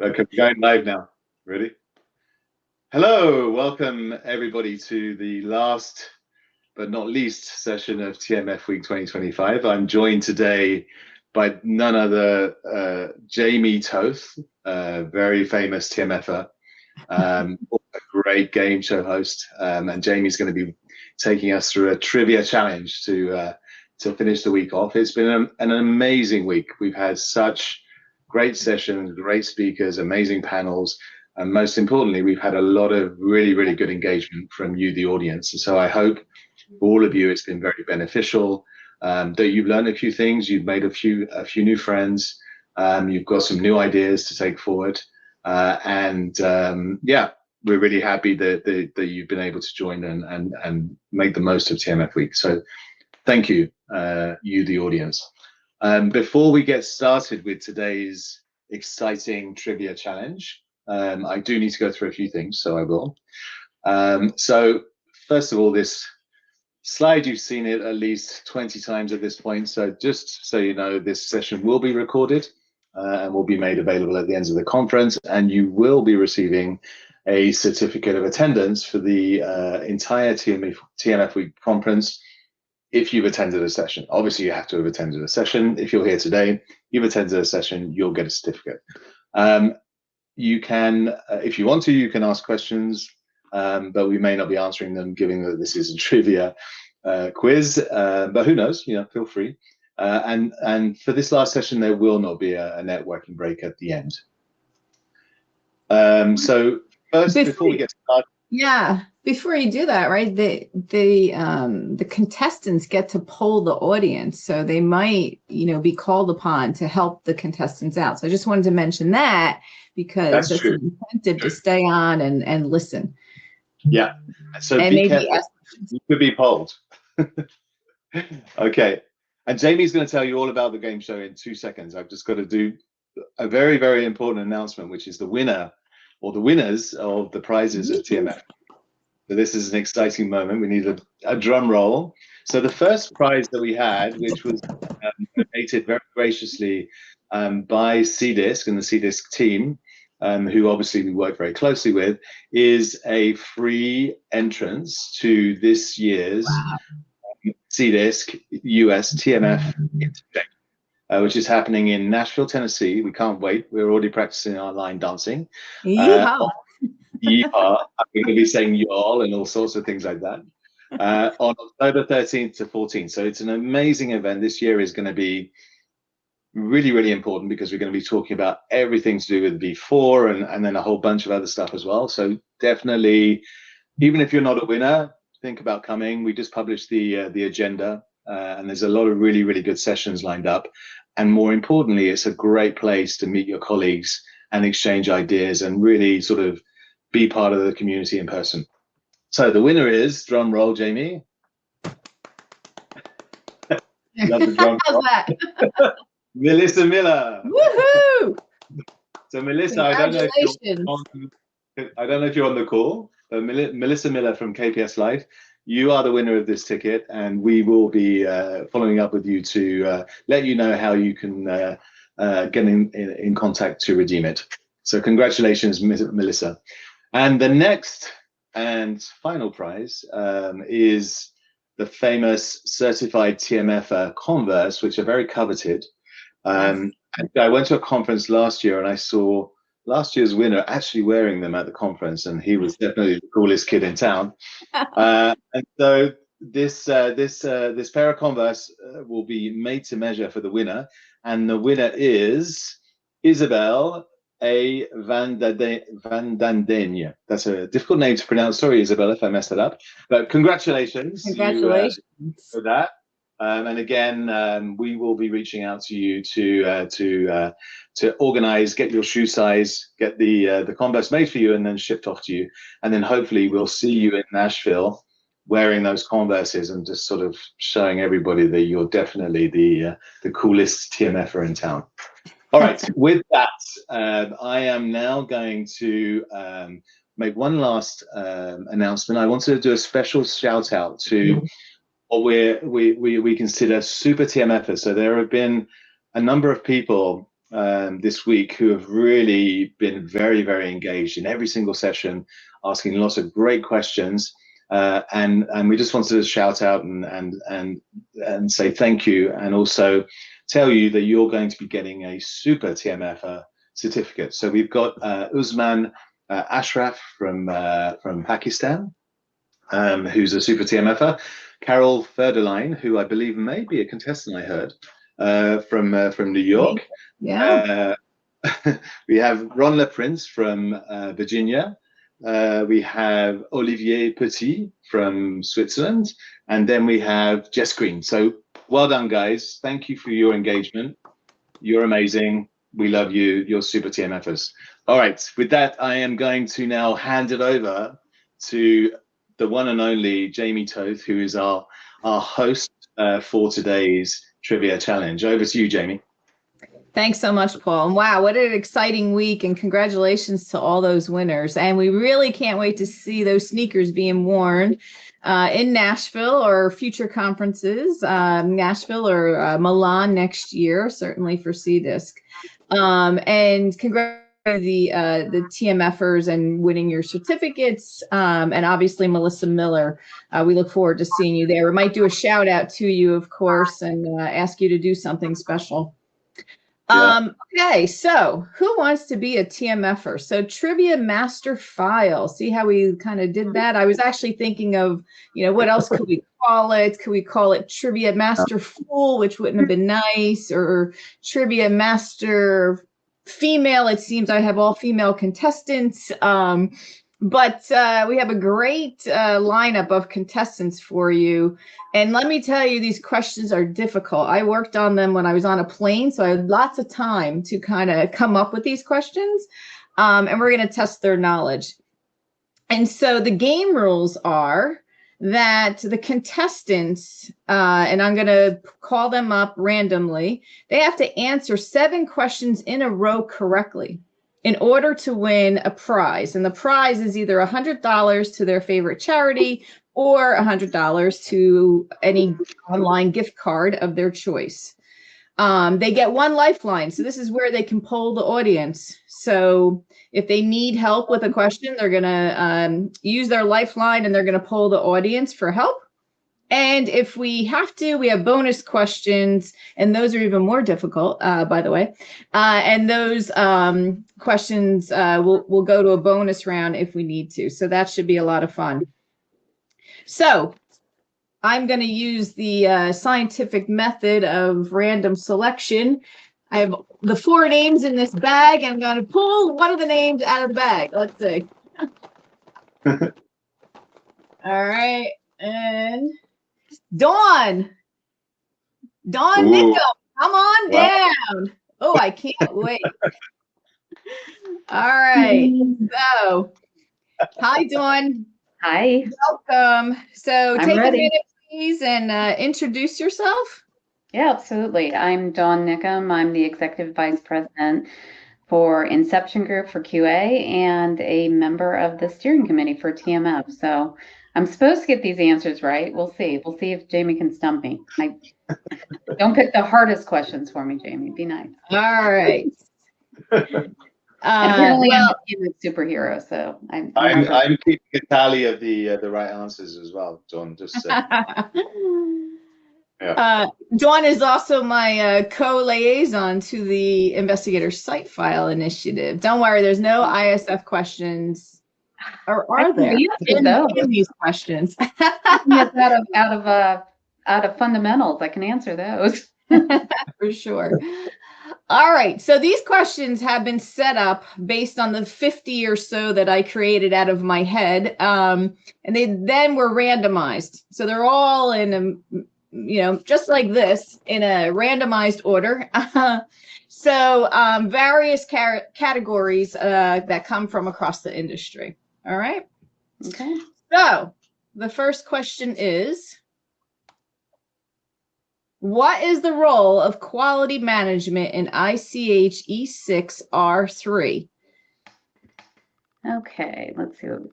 Okay, we're going live now. Ready? Hello, welcome everybody to the last but not least session of TMF Week 2025. I'm joined today by none other Jamie Toth, very famous TMFer, a great game show host, and Jamie's going to be taking us through a trivia challenge to finish the week off. It's been an amazing week. We've had such great sessions, great speakers, amazing panels, and most importantly, we've had a lot of really, really good engagement from you, the audience. And so I hope for all of you, it's been very beneficial, that you've learned a few things, you've made a few new friends, you've got some new ideas to take forward. Yeah, we're really happy that you've been able to join and make the most of TMF Week. So thank you, you, the audience. Before we get started with today's exciting trivia challenge, I do need to go through a few things, so I will. So first of all, this slide, you've seen it at least 20 times at this point. So just so you know, this session will be recorded and will be made available at the end of the conference, and you will be receiving a certificate of attendance for the entire TMF Week conference if you've attended a session. Obviously, you have to have attended a session. If you're here today, you've attended a session, you'll get a certificate. You can, if you want to, you can ask questions, but we may not be answering them, given that this is a trivia quiz. But who knows? Feel free. And for this last session, there will not be a networking break at the end. So first, before we get started. Yeah, before you do that, right? The contestants get to poll the audience, so they might, be called upon to help the contestants out. So I just wanted to mention that because that's an incentive to stay on and listen. Yeah. So and be careful. You could be polled. Okay. And Jamie's going to tell you all about the game show in 2 seconds. I've just got to do a very, very important announcement, which is the winner or the winners of the prizes of TMF. So this is an exciting moment. We need a drum roll. So the first prize that we had, which was donated very graciously by CDisc and the CDisc team, who obviously we work very closely with, is a free entrance to this year's CDisc US TMF Interject, which is happening in Nashville, Tennessee. We can't wait. We're already practicing our line dancing. Yeehaw. Yeehaw. I'm going to be saying y'all and all sorts of things like that. On October 13th to 14th. So it's an amazing event. This year is going to be really, really important because we're going to be talking about everything to do with V4 and then a whole bunch of other stuff as well. So definitely, even if you're not a winner, think about coming. We just published the agenda, and there's a lot of really, really good sessions lined up. And more importantly, it's a great place to meet your colleagues and exchange ideas and really sort of be part of the community in person. So the winner is, drum roll, Jamie. Love the drum roll. How's that? Melissa Miller. Woohoo! So Melissa, I don't know if you're on the call, but Melissa Miller from KPS Live, you are the winner of this ticket, and we will be following up with you to let you know how you can get in contact to redeem it. So congratulations, Melissa. And the next and final prize is the famous certified TMF Converse, which are very coveted. And I went to a conference last year and I saw last year's winner actually wearing them at the conference, and he was definitely the coolest kid in town. And so this pair of Converse will be made to measure for the winner, and the winner is Isabel A. Van Dandenya. That's a difficult name to pronounce. Sorry, Isabel, if I messed it up. But congratulations. Congratulations for that. And again, we will be reaching out to you to organize, get your shoe size, get the Converse made for you, and then shipped off to you. And then hopefully we'll see you in Nashville wearing those Converses and just sort of showing everybody that you're definitely the coolest TMFer in town. All right, with that, I am now going to make one last announcement. I wanted to do a special shout out to what we consider super TMFers. So there have been a number of people this week who have really been very, very engaged in every single session, asking lots of great questions. And we just wanted to shout out and say thank you, and also tell you that you're going to be getting a super TMF certificate. So we've got Usman Ashraf from Pakistan, who's a super TMFer. Carol Ferdeline, who I believe may be a contestant, I heard, from New York. Yeah. We have Ron LaPrince from Virginia. We have Olivier Petit from Switzerland. And then we have Jess Green. So well done, guys. Thank you for your engagement. You're amazing. We love you. You're super TMFers. All right. With that, I am going to now hand it over to the one and only Jamie Toth, who is our host for today's trivia challenge. Over to you, Jamie. Thanks so much, Paul. And wow, what an exciting week, and congratulations to all those winners. And we really can't wait to see those sneakers being worn in Nashville or future conferences, Nashville or Milan next year, certainly for CDisc. And congrats to the TMFers and winning your certificates. And obviously Melissa Miller, we look forward to seeing you there. We might do a shout out to you, of course, and ask you to do something special. Okay, so who wants to be a TMFer? So Trivia Master File. See how we kind of did that? I was actually thinking of, what else could we call it? Could we call it Trivia Master Fool, which wouldn't have been nice, or Trivia Master Female? It seems I have all female contestants. But we have a great lineup of contestants for you. And let me tell you, these questions are difficult. I worked on them when I was on a plane, so I had lots of time to kind of come up with these questions. And we're going to test their knowledge. And so the game rules are that the contestants, and I'm going to call them up randomly, they have to answer 7 questions in a row correctly in order to win a prize. And the prize is either $100 to their favorite charity or $100 to any online gift card of their choice. They get 1 lifeline. So this is where they can poll the audience. So if they need help with a question, they're going to use their lifeline and they're going to poll the audience for help. And if we have to, we have bonus questions, and those are even more difficult, by the way. And those questions will go to a bonus round if we need to. So that should be a lot of fun. So I'm going to use the scientific method of random selection. I have the 4 names in this bag, and I'm going to pull one of the names out of the bag. Let's see. All right. And Dawn Nickel, come on down. Oh, I can't wait. All right. So, hi, Dawn. Hi. Welcome. So, take ready. a minute, please, and introduce yourself. Yeah, absolutely. I'm Dawn Nickham. I'm the Executive Vice President for Inception Group for QA and a member of the steering committee for TMF. So I'm supposed to get these answers right. We'll see. We'll see if Jamie can stump me. Don't pick the hardest questions for me, Jamie. Be nice. All right. And apparently I'm a superhero, so I'm keeping a tally of the right answers as well, Dawn. Just yeah. Dawn is also my co-liaison to the Investigator Site File Initiative. Don't worry, there's no ISF questions, or are there in these questions? out of fundamentals, I can answer those. For sure. All right, so these questions have been set up based on the 50 or so that I created out of my head, and they then were randomized. So they're all in just like this, in a randomized order. So various categories that come from across the industry. All right. Okay. So the first question is, what is the role of quality management in ICH E6R3? Okay, let's see what we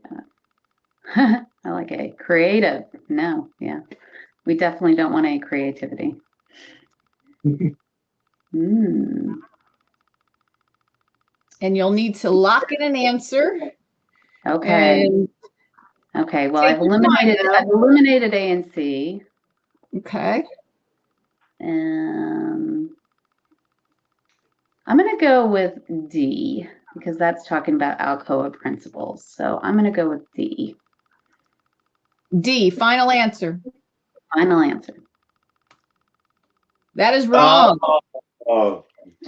got. I like A. Creative. No, yeah. We definitely don't want A, creativity. and you'll need to lock in an answer. Okay. And Okay. Well, take I've your time now. eliminated A and C. Okay. I'm going to go with D because that's talking about Alcoa principles. So I'm going to go with D. D, final answer. Final answer. That is wrong. Oh.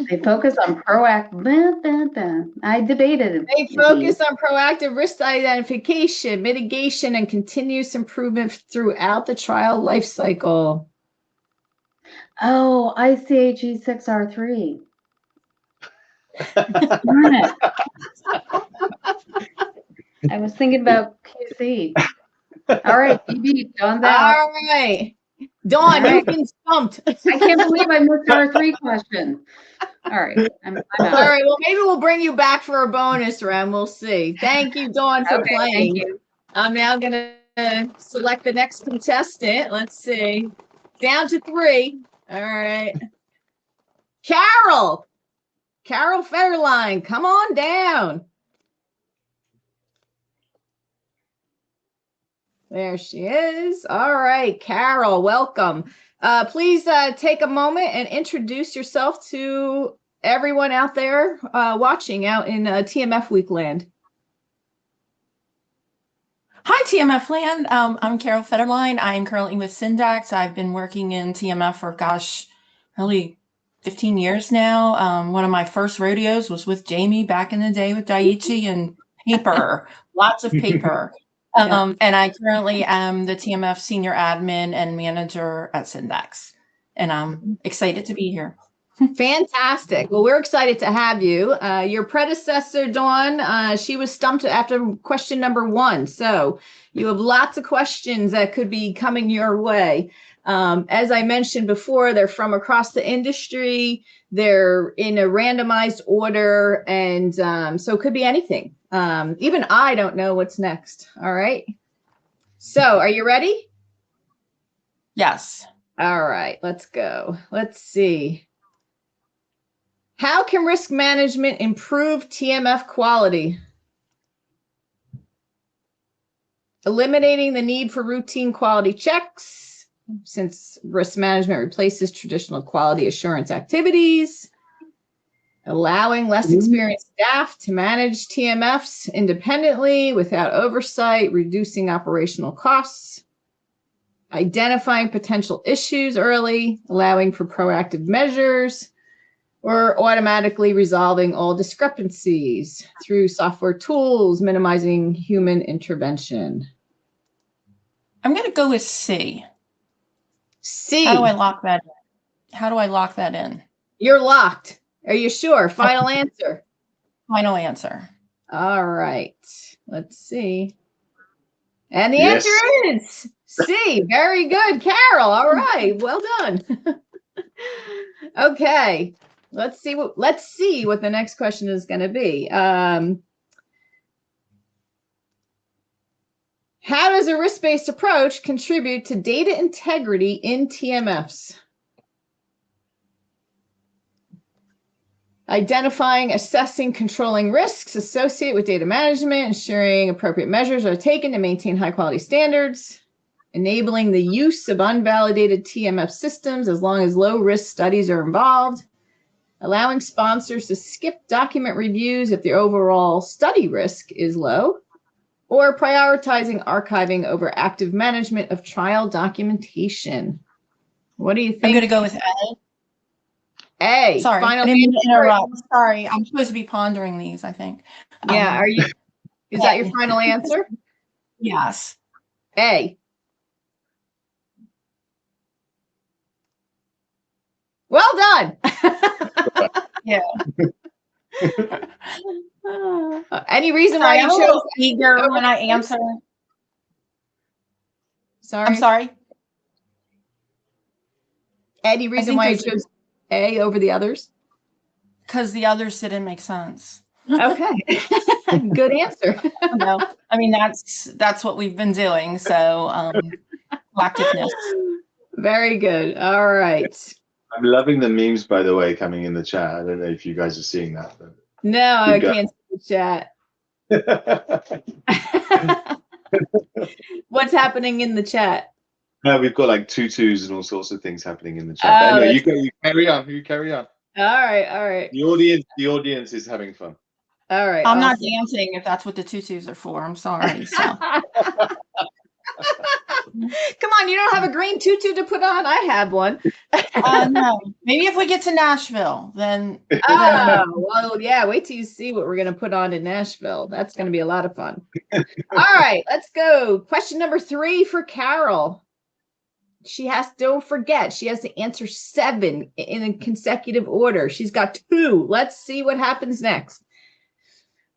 They focus on proactive. I debated. They focus on proactive risk identification, mitigation, and continuous improvement throughout the trial life cycle. Oh, ICHE6R3. Darn it. I was thinking about QC. All right, you beat John's out. All right. Dawn, All right. you've been stumped. I can't believe I missed our 3 question. All right, I'm out. All right, well, maybe we'll bring you back for a bonus round. We'll see. Thank you, Dawn, for Okay, playing. thank you. I'm now going to select the next contestant. Let's see. Down to 3. All right. Carol Federline, come on down. There she is. All right, Carol, welcome. Please take a moment and introduce yourself to everyone out there watching out in TMF Week land. Hi, TMF land. I'm Carol Federline. I'm currently with Syndax. I've been working in TMF for, really 15 years now. One of my first rodeos was with Jamie back in the day with Daiichi and paper, lots of paper. And I currently am the TMF senior admin and manager at Syndax. And I'm excited to be here. Fantastic. Well, we're excited to have you. Your predecessor, Dawn, she was stumped after question number 1. So you have lots of questions that could be coming your way. As I mentioned before, they're from across the industry. They're in a randomized order. And so it could be anything. Even I don't know what's next. All right. So are you ready? Yes. All right, let's go. Let's see. How can risk management improve TMF quality? Eliminating the need for routine quality checks, since risk management replaces traditional quality assurance activities. Allowing less experienced staff to manage TMFs independently without oversight, reducing operational costs. Identifying potential issues early, allowing for proactive measures, or automatically resolving all discrepancies through software tools, minimizing human intervention. I'm going to go with C. C. How do I lock that in? How do I lock that in? You're locked. Are you sure? Final answer. Final answer. All right. Let's see. And the answer is C. Very good, Carol. All right. Well done. Okay. Let's see what the next question is going to be. How does a risk-based approach contribute to data integrity in TMFs? Identifying, assessing, controlling risks associated with data management, ensuring appropriate measures are taken to maintain high-quality standards, enabling the use of unvalidated TMF systems as long as low-risk studies are involved, allowing sponsors to skip document reviews if the overall study risk is low, or prioritizing archiving over active management of trial documentation. What do you think? I'm going to go with A. A. Sorry, Final I didn't mean to answer. interrupt. Sorry, I'm supposed to be pondering these, I think. Yeah, is that your final answer? Yes. A. Well done. Yeah. Any reason Sorry, why I'm you a chose? little eager when I answer. Sorry. I'm sorry. Any reason why you chose A over the others? Because the others didn't make sense. Okay. Good answer. No, I mean that's what we've been doing. So proactiveness. Very good. All right. I'm loving the memes, by the way, coming in the chat. I don't know if you guys are seeing that. But No, I Keep going. can't see the chat. What's happening in the chat? No, we've got like tutus and all sorts of things happening in the chat. But anyway, you carry on. You carry on. All right. The audience is having fun. All right. I'm not awesome. dancing if that's what the tutus are for. I'm sorry. So Come on, you don't have a green tutu to put on? I have one. no. Maybe if we get to Nashville, then Oh, well, yeah, wait till you see what we're going to put on in Nashville. That's going to be a lot of fun. All right, let's go. Question number 3 for Carol. Don't forget, she has to answer 7 in a consecutive order. She's got 2. Let's see what happens next.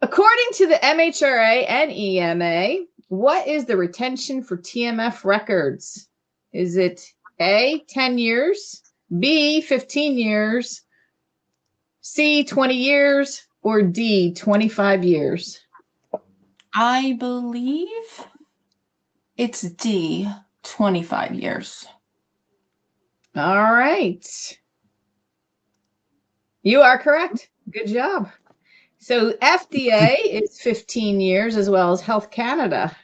According to the MHRA and EMA, what is the retention for TMF records? Is it A, 10 years, B, 15 years, C, 20 years, or D, 25 years? I believe it's D, 25 years. All right. You are correct. Good job. So FDA is 15 years, as well as Health Canada.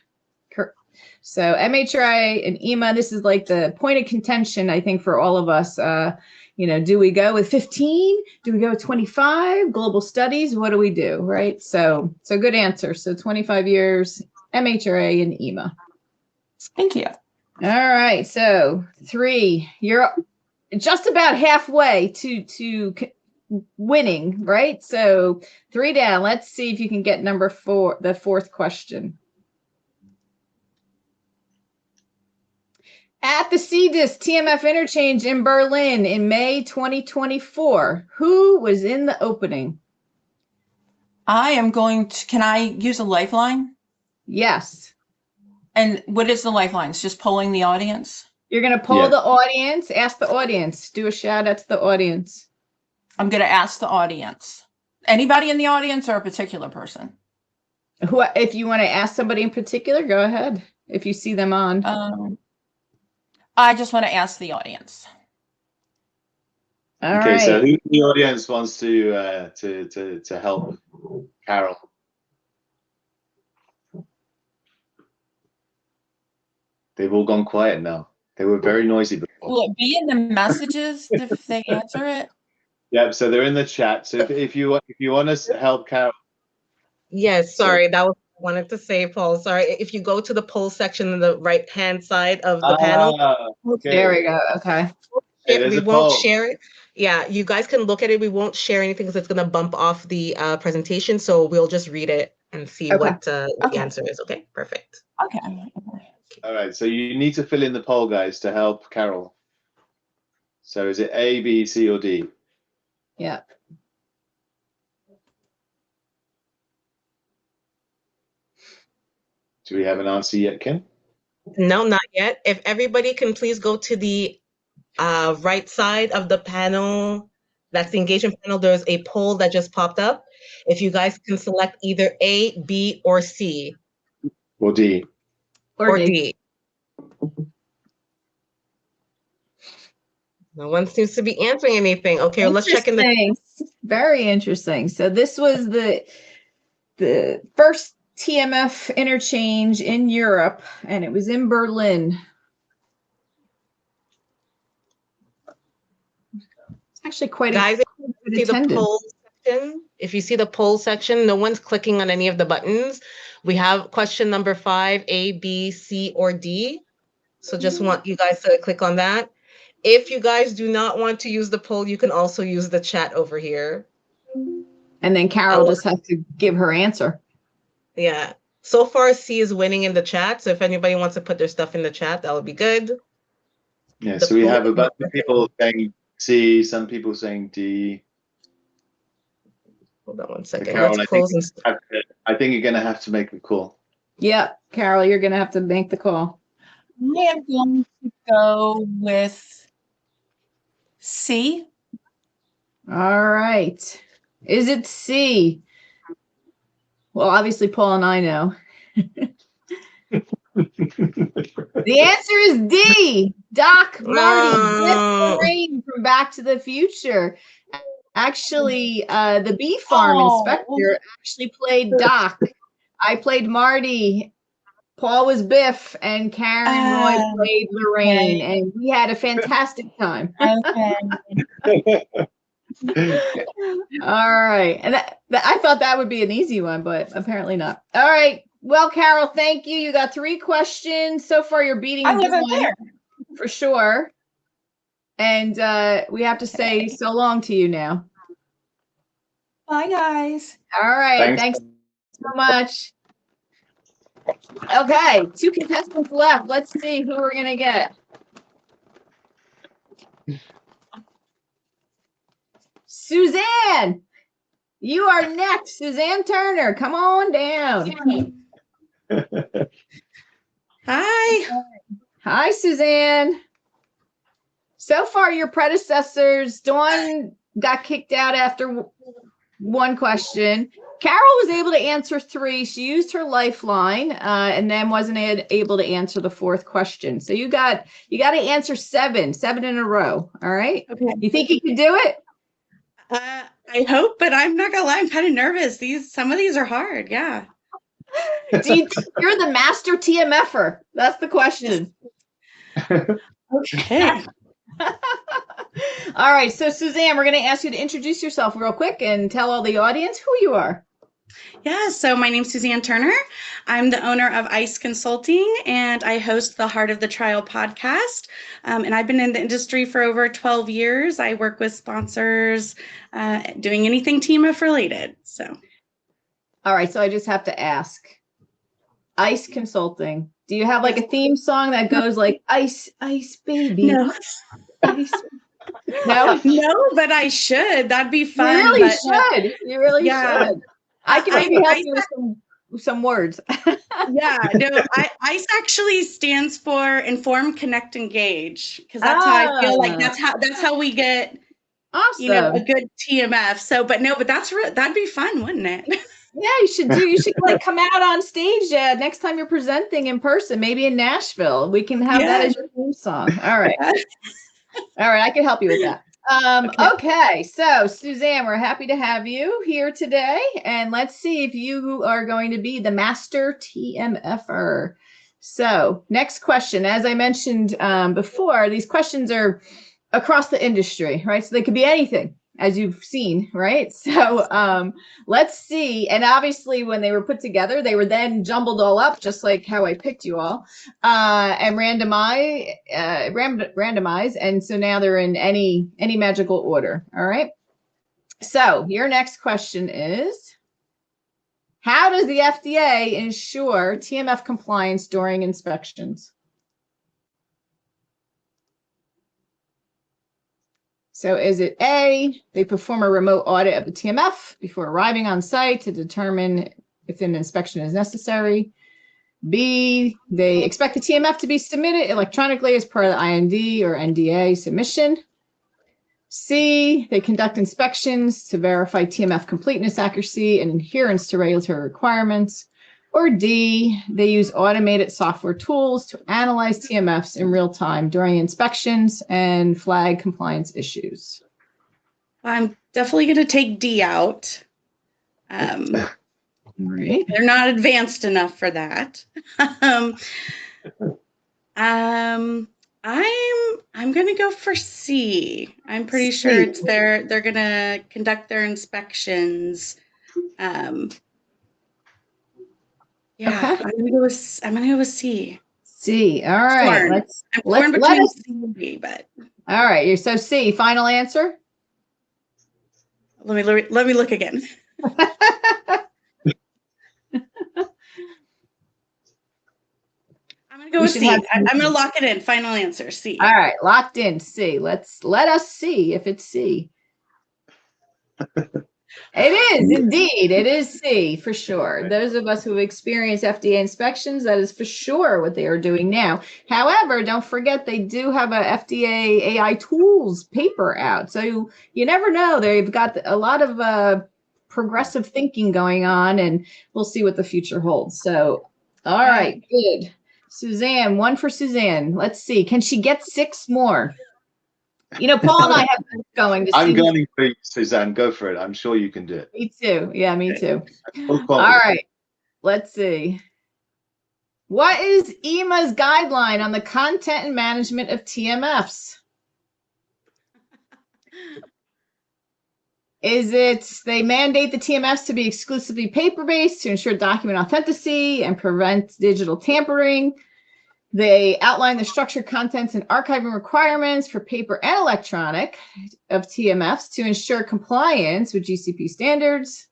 So MHRA and EMA, this is like the point of contention, I think, for all of us. Do we go with 15? Do we go with 25? Global studies, what do we do, right? So good answer. So 25 years, MHRA and EMA. Thank you. All right, so 3. You're just about halfway to winning, right? So 3 down. Let's see if you can get number 4, the 4th question. At the CDIS TMF interchange in Berlin in May 2024, who was in the opening? Can I use a lifeline? Yes. And what is the lifeline? It's just polling the audience? You're going to poll the audience, ask the audience, do a shout out to the audience. I'm going to ask the audience. Anybody in the audience or a particular person? If you want to ask somebody in particular, go ahead. If you see them on. I just want to ask the audience. All okay, right. so who in the audience wants to help Carol? They've all gone quiet now. They were very noisy before. Will it be in the messages if they answer it? Yep. So they're in the chat. So if you want us to help Carol. Yes, sorry, that was what I wanted to say, Paul. Sorry, if you go to the poll section on the right-hand side of the panel. Okay. There we go. Okay. We won't share it. Yeah, you guys can look at it. We won't share anything because it's going to bump off the presentation. So we'll just read it and see what the answer is. Okay, perfect. Okay. All right. So you need to fill in the poll, guys, to help Carol. So is it A, B, C, or D? Yeah. Do we have an answer yet, Kim? No, not yet. If everybody can please go to the right side of the panel, that's the engagement panel, there's a poll that just popped up. If you guys can select either A, B, or C. Or D? Or D. No one seems to be answering anything. Okay, well, let's check in the... Very interesting. So this was the first TMF interchange in Europe, and it was in Berlin. It's actually quite guys, if you see the poll section, no one's clicking on any of the buttons. We have question number 5, A, B, C, or D. So just want you guys to click on that. If you guys do not want to use the poll, you can also use the chat over here. And then Carol just has to give her answer. Yeah. So far, C is winning in the chat. So if anybody wants to put their stuff in the chat, that would be good. Yeah, so we have a bunch of people saying C, some people saying D. Hold on one second. Carol, Let's close I think you're going to have to make a call. Yeah, Carol, you're going to have to make the call. I am going to go with C. All right. Is it C? Well, obviously, Paul and I know. The answer is D. Doc Marty, Rain from Back to the Future. Actually, the bee farm inspector actually played Doc. I played Marty. Paul was Biff, and Karen and Roy played Lorraine, and we had a fantastic time. Okay. All right, and I thought that would be an easy one, but apparently not. All right, well, Carol, thank you. You got 3 questions so far. You're beating I wasn't Dawn there. for sure, and we have to say so long to you now. Bye, guys. All right, thanks so much. Okay, 2 contestants left. Let's see who we're gonna get. Suzanne, you are next. Suzanne Turner, come on down. Hi. Hi, Suzanne. So far, your predecessors, Dawn got kicked out after 1 question. Carol was able to answer 3. She used her lifeline and then wasn't able to answer the 4th question. So you got to answer 7 in a row. All right. Okay. You think you can do it? I hope, but I'm not gonna lie, I'm kind of nervous. Some of these are hard. Yeah. You're the master TMFer. That's the question. Okay. All right. So Suzanne, we're going to ask you to introduce yourself real quick and tell all the audience who you are. Yeah, so my name's Suzanne Turner. I'm the owner of ICE Consulting, and I host the Heart of the Trial podcast. And I've been in the industry for over 12 years. I work with sponsors, doing anything TMF related. So, all right. So I just have to ask, ICE Consulting. Do you have like a theme song that goes like ice, ice, baby? No. Ice. No, no, but I should. That'd be fun. You really should. You really should. I can maybe help you with some words. Yeah, no, ICE actually stands for Inform, Connect, Engage, because that's how I feel like that's how we get awesome. A good TMF. So, but that'd be fun, wouldn't it? Yeah, you should like come out on stage next time you're presenting in person, maybe in Nashville. We can have that as your theme song. All right. All right, I can help you with that. Okay, so Suzanne, we're happy to have you here today, and let's see if you are going to be the master TMFer. So next question, as I mentioned before, these questions are across the industry, right? So they could be anything, as you've seen, right? So let's see. And obviously when they were put together, they were then jumbled all up, just like how I picked you all, and randomized. And so now they're in any magical order. All right. So your next question is, how does the FDA ensure TMF compliance during inspections? So is it A, they perform a remote audit of the TMF before arriving on site to determine if an inspection is necessary? B, they expect the TMF to be submitted electronically as part of the IND or NDA submission. C, they conduct inspections to verify TMF completeness, accuracy, and adherence to regulatory requirements. Or D, they use automated software tools to analyze TMFs in real time during inspections and flag compliance issues. I'm definitely going to take D out. Right. They're not advanced enough for that. I'm going to go for C. I'm pretty sure it's they're going to conduct their inspections. Yeah, okay. I'm gonna go with C. C. All right. Let's C and B, but all right. So C. Final answer. Let me look again. I'm gonna go with C. I'm gonna lock it in. Final answer, C. All right, locked in. C. Let us see if it's C. It is indeed. It is C for sure. Those of us who have experienced FDA inspections, that is for sure what they are doing now. However, don't forget they do have a FDA AI tools paper out. So you never know. They've got a lot of progressive thinking going on, and we'll see what the future holds. So, all right, good. Suzanne, 1 for Suzanne. Let's see. Can she get 6 more? You know, Paul and I have been going to see. I'm going for you, Suzanne. Go for it. I'm sure you can do it. Me too. Yeah, me too. Full All confidence. right. Let's see. What is EMA's guideline on the content and management of TMFs? Is it they mandate the TMFs to be exclusively paper-based to ensure document authenticity and prevent digital tampering? They outline the structured contents and archiving requirements for paper and electronic of TMFs to ensure compliance with GCP standards.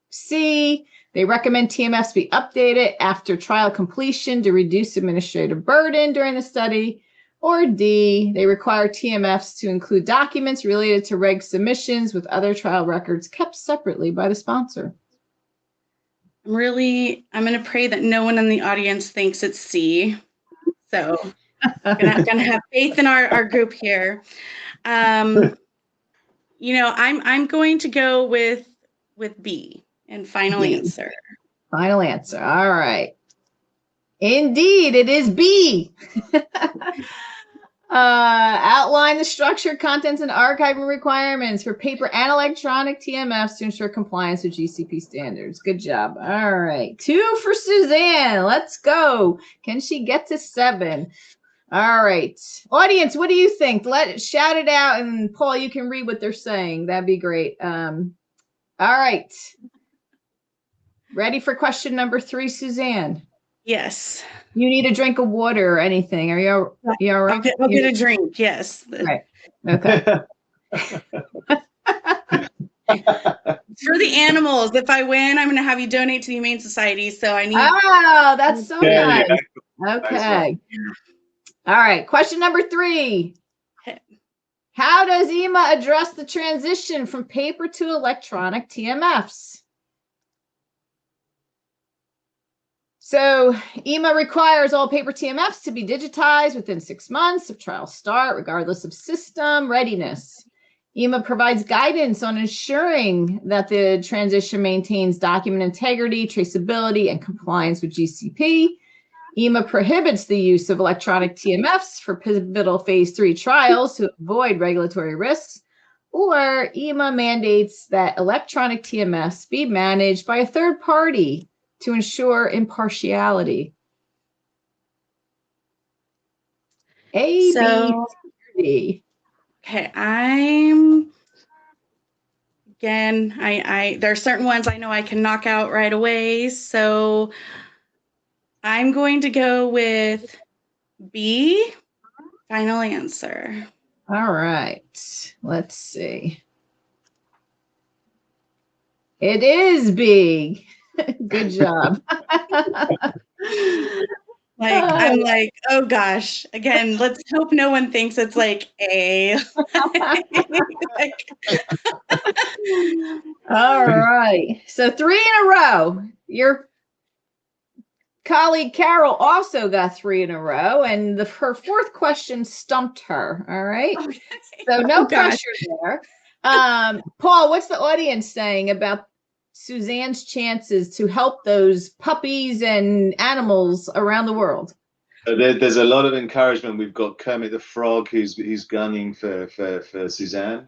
C, they recommend TMFs be updated after trial completion to reduce administrative burden during the study. Or D, they require TMFs to include documents related to reg submissions with other trial records kept separately by the sponsor. I'm going to pray that no one in the audience thinks it's C. So I'm gonna have faith in our group here. I'm going to go with B and final B. answer. Final answer. All right. Indeed, it is B. Outline the structured contents and archiving requirements for paper and electronic TMFs to ensure compliance with GCP standards. Good job. All right. 2 for Suzanne. Let's go. Can she get to 7? All right. Audience, what do you think? Shout it out, and Paul, you can read what they're saying. That'd be great. All right. Ready for question number 3, Suzanne? Yes. You need a drink of water or anything. Are you all right? I'll get a drink. Yes. Right. Okay. For the animals. If I win, I'm going to have you donate to the Humane Society. So I need. Oh, that's so nice. Yeah. Okay. All right. Question number 3. How does EMA address the transition from paper to electronic TMFs? So EMA requires all paper TMFs to be digitized within 6 months of trial start, regardless of system readiness. EMA provides guidance on ensuring that the transition maintains document integrity, traceability, and compliance with GCP. EMA prohibits the use of electronic TMFs for pivotal phase 3 trials to avoid regulatory risks, or EMA mandates that electronic TMFs be managed by a third party to ensure impartiality. A, So, B, D. Okay, there are certain ones I know I can knock out right away. So I'm going to go with B, final answer. All right, let's see. It is B. Good job. I'm like, oh gosh. Again, let's hope no one thinks it's like A. All right. So 3 in a row. Your colleague Carol also got 3 in a row, and her 4th question stumped her. All right. Okay. So no pressure there. Paul, what's the audience saying about Suzanne's chances to help those puppies and animals around the world? There's a lot of encouragement. We've got Kermit the Frog, who's gunning for Suzanne.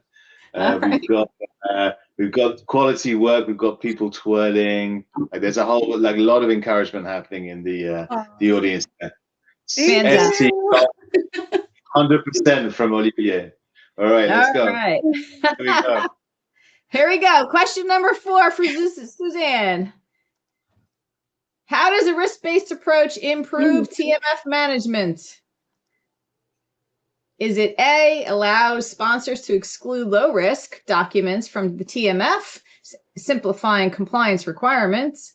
We've got quality work. We've got people twirling. There's a lot of encouragement happening in the audience. Fantastic. 100% from Olivier. All right, let's go. All right. Here we go. Here we go. Question number 4 for Suzanne. How does a risk-based approach improve TMF management? Is it A, allows sponsors to exclude low-risk documents from the TMF, simplifying compliance requirements?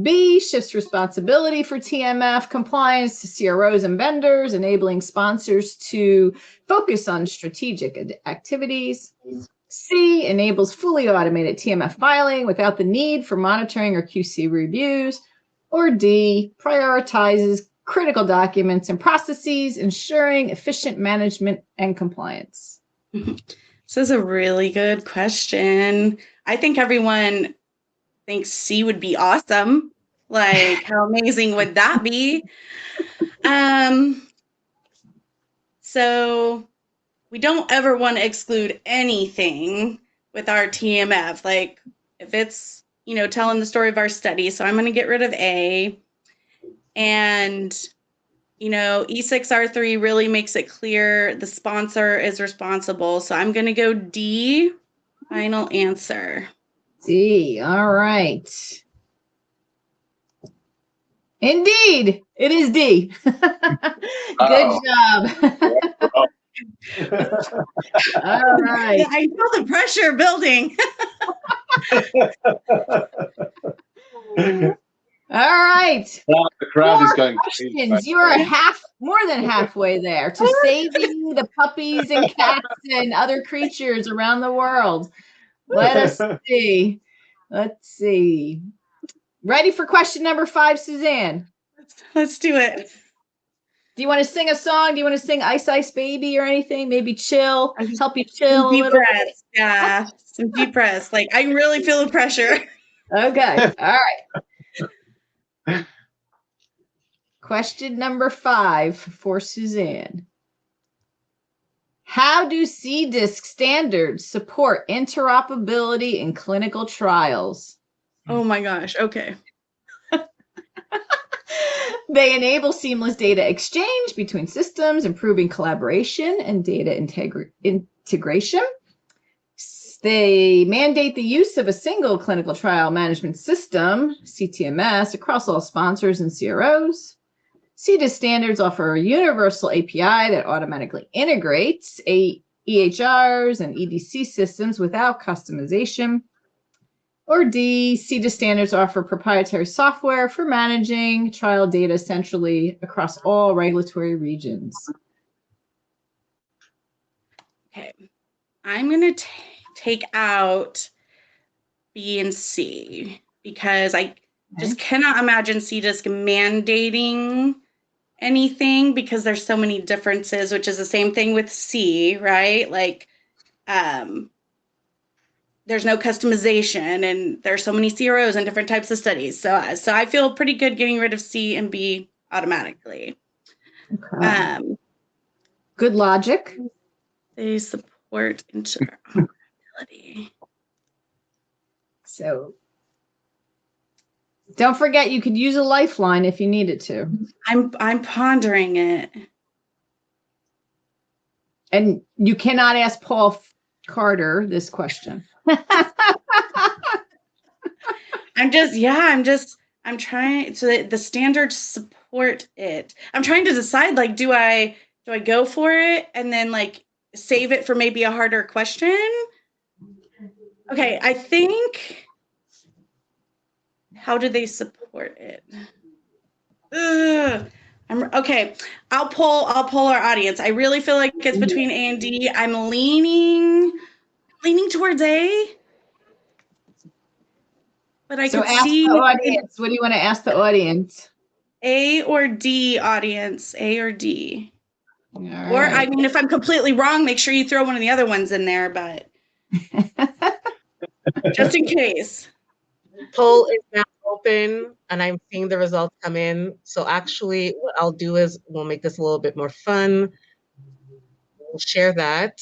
B, shifts responsibility for TMF compliance to CROs and vendors, enabling sponsors to focus on strategic activities? C, enables fully automated TMF filing without the need for monitoring or QC reviews? Or D, prioritizes critical documents and processes, ensuring efficient management and compliance? This is a really good question. I think everyone thinks C would be awesome. Like, how amazing would that be? So we don't ever want to exclude anything with our TMF. Like if it's, telling the story of our study. So I'm going to get rid of A. And, E6R3 really makes it clear the sponsor is responsible. So I'm going to go D, final answer. D. All right. Indeed, it is D. Good job. All right. I feel the pressure building. All right. The crowd is going questions. You are more than halfway there to saving the puppies and cats and other creatures around the world. Let us see. Let's see. Ready for question number 5, Suzanne? Let's do it. Do you want to sing a song? Do you want to sing Ice Ice Baby or anything? Maybe chill, help you chill Some a deep little breaths. Yeah, some deep breaths. Like I really feel the pressure. Okay. All right. Question number 5 for Suzanne. How do CDISC standards support interoperability in clinical trials? Oh my gosh. Okay. They enable seamless data exchange between systems, improving collaboration and data integration. They mandate the use of a single clinical trial management system, CTMS, across all sponsors and CROs. CDISC standards offer a universal API that automatically integrates EHRs and EDC systems without customization. Or D, CDISC standards offer proprietary software for managing trial data centrally across all regulatory regions. Okay. I'm going to take out B and C because I just cannot imagine CDISC mandating anything because there's so many differences, which is the same thing with C, right? Like, there's no customization and there's so many CROs and different types of studies. So I feel pretty good getting rid of C and B automatically. Okay. Good logic. They support interoperability. So don't forget you could use a lifeline if you needed to. I'm pondering it. And you cannot ask Paul Carter this question. I'm trying so that the standards support it. I'm trying to decide, like, do I go for it and then like save it for maybe a harder question? Okay, I think, how do they support it? Okay. I'll poll our audience. I really feel like it's between A and D. I'm leaning towards A. But I could see the audience. What do you want to ask the audience? A or D, audience. A or D. All Or right. I mean, if I'm completely wrong, make sure you throw one of the other ones in there, but just in case. Poll is now open and I'm seeing the results come in. So actually what I'll do is we'll make this a little bit more fun. We'll share that.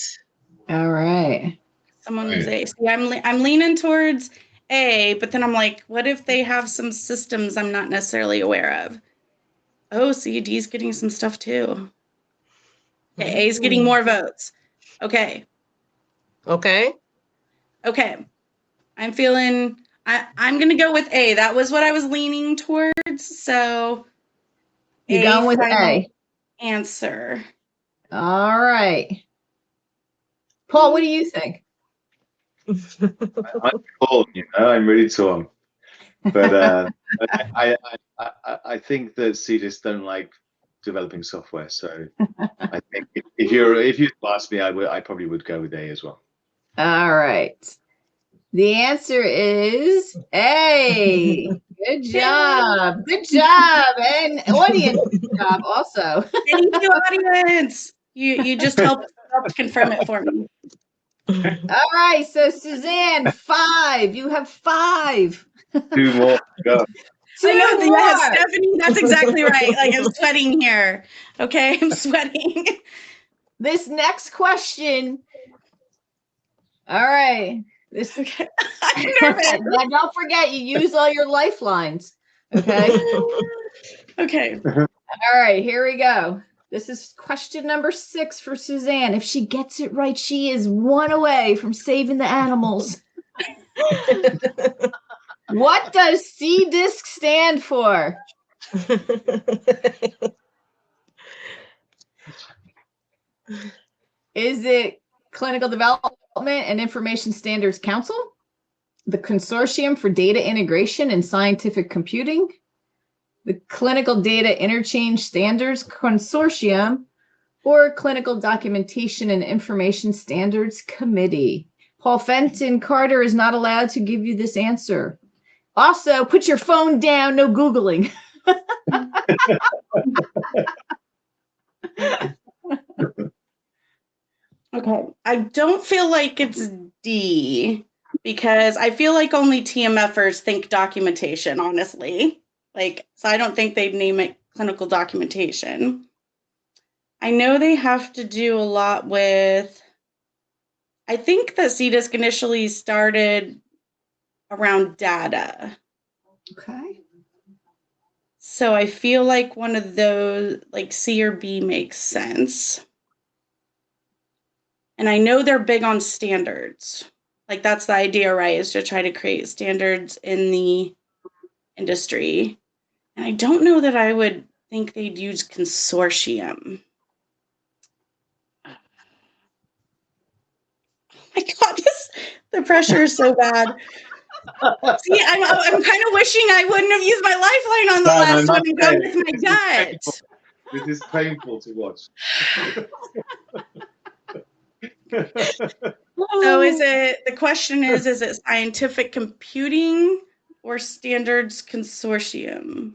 All right. Someone was A. See, I'm leaning towards A, but then I'm like, what if they have some systems I'm not necessarily aware of? Oh, see, D's getting some stuff too. Okay, A's getting more votes. Okay. Okay. I'm feeling, I'm going to go with A. That was what I was leaning towards. So You're going with A. Answer. All right. Paul, what do you think? I'm torn, I'm really torn. But I think that CDISC don't like developing software. So I think if you asked me, I probably would go with A as well. All right. The answer is A. Good job. Good job. And audience job also. Thank you, audience. You just helped confirm it for me. All right. So Suzanne, 5. You have 5. 2 more. Go. Two I know, more. yeah, Stephanie, that's exactly right. Like I'm sweating here. Okay, I'm sweating. this next question. All right. This Okay. I'm nervous. now don't forget you use all your lifelines. Okay. Okay. All right, here we go. This is question number 6 for Suzanne. If she gets it right, she is 1 away from saving the animals. What does C-DISC stand for? Is it Clinical Development and Information Standards Council, the Consortium for Data Integration and Scientific Computing, the Clinical Data Interchange Standards Consortium, or Clinical Documentation and Information Standards Committee? Paul Fenton Carter is not allowed to give you this answer. Also, put your phone down, no Googling. Okay. I don't feel like it's D because I feel like only TMFers think documentation, honestly. So I don't think they'd name it clinical documentation. I know they have to do a lot with, I think that CDISC initially started around data. Okay. So I feel like one of those, like C or B, makes sense. And I know they're big on standards. Like that's the idea, right? Is to try to create standards in the industry. And I don't know that I would think they'd use consortium. Oh my God, the pressure is so bad. See, I'm kind of wishing I wouldn't have used my lifeline on the last one and gone with my gut. It is painful to watch. So the question is it scientific computing or standards consortium?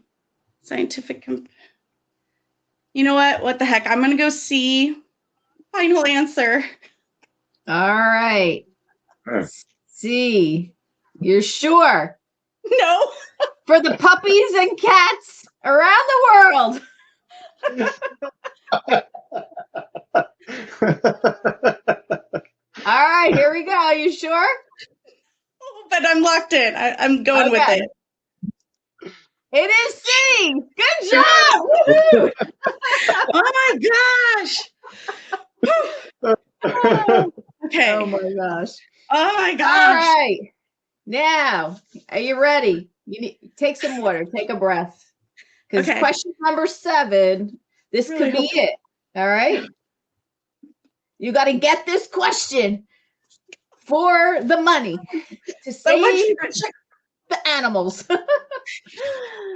You know what? What the heck? I'm going to go C. Final answer. All right. C. You're sure? No. For the puppies and cats around the world. All right, here we go. You sure? But I'm locked in. I'm going with it. It is C. Good job. Woo-hoo. Oh my gosh. Okay. Oh my gosh. Oh my gosh. All right. Now, are you ready? You need take some water. Take a breath. Because question number 7, this really could be it. All right. You got to get this question for the money to save the animals.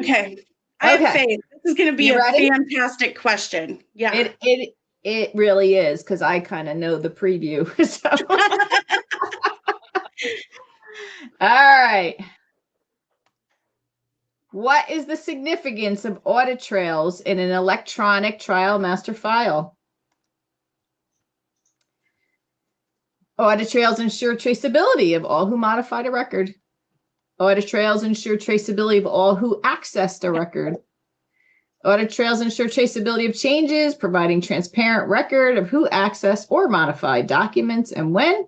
Okay. I have faith. This is going to be a fantastic question. Yeah. It really is, because I kind of know the preview. So. All right. What is the significance of audit trails in an electronic trial master file? Audit trails ensure traceability of all who modified a record. Audit trails ensure traceability of all who accessed a record. Audit trails ensure traceability of changes, providing transparent record of who accessed or modified documents and when.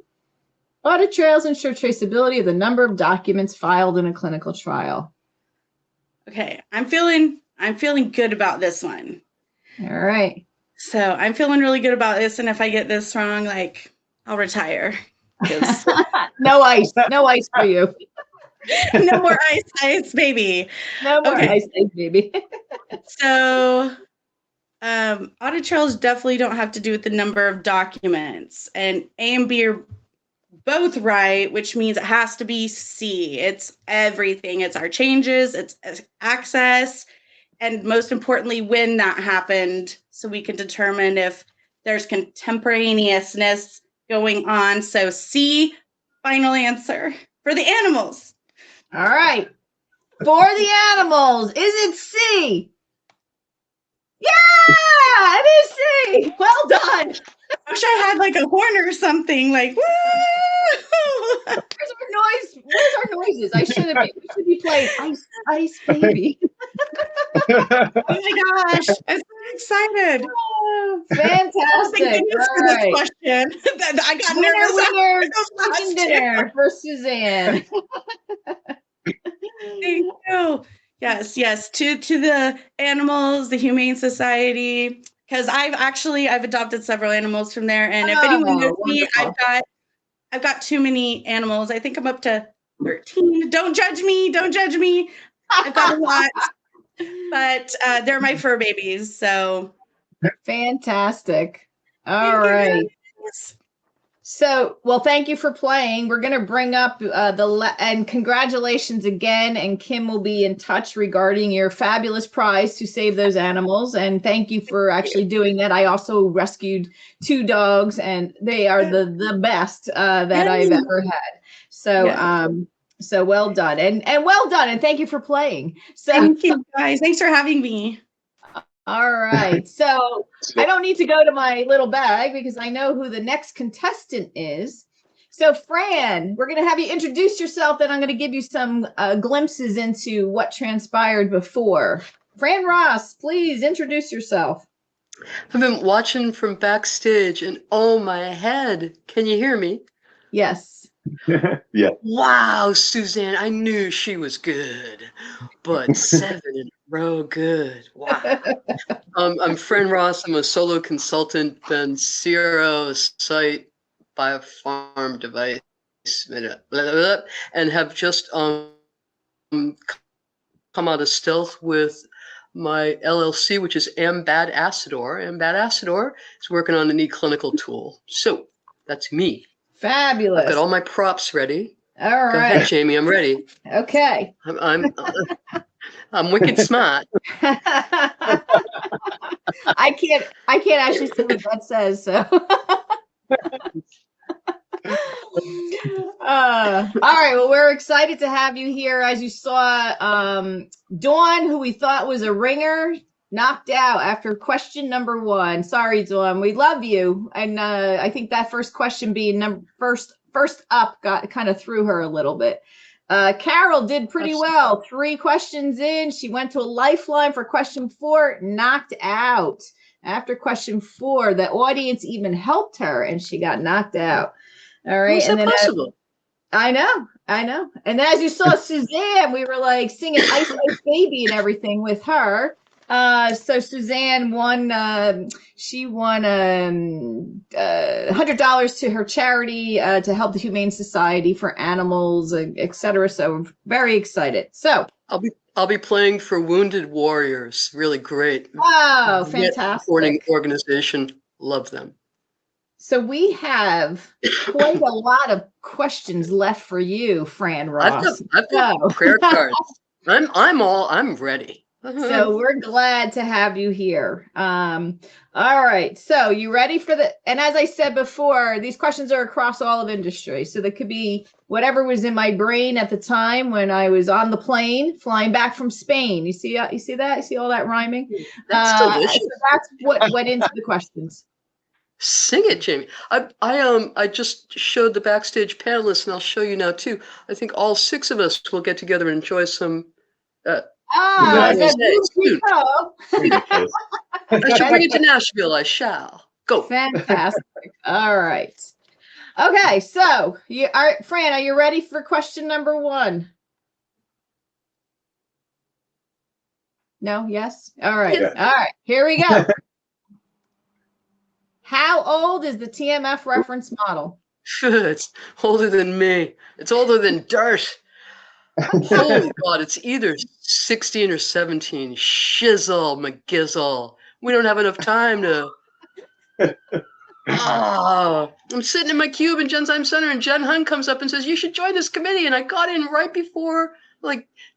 Audit trails ensure traceability of the number of documents filed in a clinical trial. Okay, I'm feeling good about this one. All right. So I'm feeling really good about this, and if I get this wrong, I'll retire. No ice for you. No more ice, baby. No more ice, baby. So, audit trails definitely don't have to do with the number of documents, and A and B are both right, which means it has to be C. It's everything. It's our changes, it's access, and most importantly, when that happened, so we can determine if there's contemporaneousness going on. So C, final answer for the animals. All right. For the animals, is it C? Yeah, it is C. Well done. I wish I had a horn or something woo! Where's our noise? Where's our noises? We should be playing Ice Baby. Oh my gosh, I'm so excited. Fantastic. Oh, thank goodness All for this right. question. I got Winner, nervous winner, after those last chicken two. dinner for Suzanne. Thank you. Yes. To the animals, the Humane Society, because I've adopted several animals from there. And if anyone knows me, wonderful. I've got too many animals. I think I'm up to 13. Don't judge me. Don't judge me. I've got a lot, but they're my fur babies. So Fantastic. All right. So, well, thank you for playing. We're going to bring up and congratulations again. And Kim will be in touch regarding your fabulous prize to save those animals. And thank you for actually doing that. I also rescued 2 dogs, and they are the best that I've ever had. So, so well done, and well done, and thank you for playing. So, thank you guys. Thanks for having me. All right. So I don't need to go to my little bag because I know who the next contestant is. So Fran, we're going to have you introduce yourself, then I'm going to give you some glimpses into what transpired before. Fran Ross, please introduce yourself. I've been watching from backstage and oh my head. Can you hear me? Yes. Yeah. Wow, Suzanne, I knew she was good, but 7 in a row good. Wow. I'm Fran Ross. I'm a solo consultant, been CRO, site, biofarm device, and have just come out of stealth with my LLC, which is Ambassador. Ambassador is working on a new clinical tool. So that's me. Fabulous. I've got all my props ready. All Go right. ahead, Jamie. I'm ready. Okay. I'm wicked smart. I can't actually see what that says. So. All right. Well, we're excited to have you here. As you saw, Dawn, who we thought was a ringer, knocked out after question number 1. Sorry, Dawn. We love you, and I think that first question being first up got kind of threw her a little bit. Carol did pretty well. 3 questions in, she went to a lifeline for question 4, knocked out. After question 4, the audience even helped her, and she got knocked out. All right. How's that possible? I know. And then as you saw Suzanne, we were like singing Ice Ice Baby and everything with her. So Suzanne won, she won $100 to her charity to help the Humane Society for animals, etc. So very excited. So I'll be playing for Wounded Warriors. Really great. Oh, fantastic. Supporting organization. Love them. So we have quite a lot of questions left for you, Fran Ross. I've got prayer cards. I'm ready. So we're glad to have you here. All right. So you ready for and as I said before, these questions are across all of industry. So that could be whatever was in my brain at the time when I was on the plane flying back from Spain. You see that? You see all that rhyming? That's delicious. So that's what went into the questions. Sing it, Jamie. I just showed the backstage panelists, and I'll show you now too. I think all 6 of us will get together and enjoy some. That's soon. I shall bring it to Nashville. I shall. Go. Fantastic. All right. Okay, so Fran, are you ready for question number 1? No? Yes? All right. Yeah. All right. Here we go. How old is the TMF reference model? It's older than me. It's older than dirt. Holy God, it's either 16 or 17. Shizzle, McGizzle. We don't have enough time to. I'm sitting in my cube in Genzyme Center, and Jen Hun comes up and says, "You should join this committee." And I got in right before,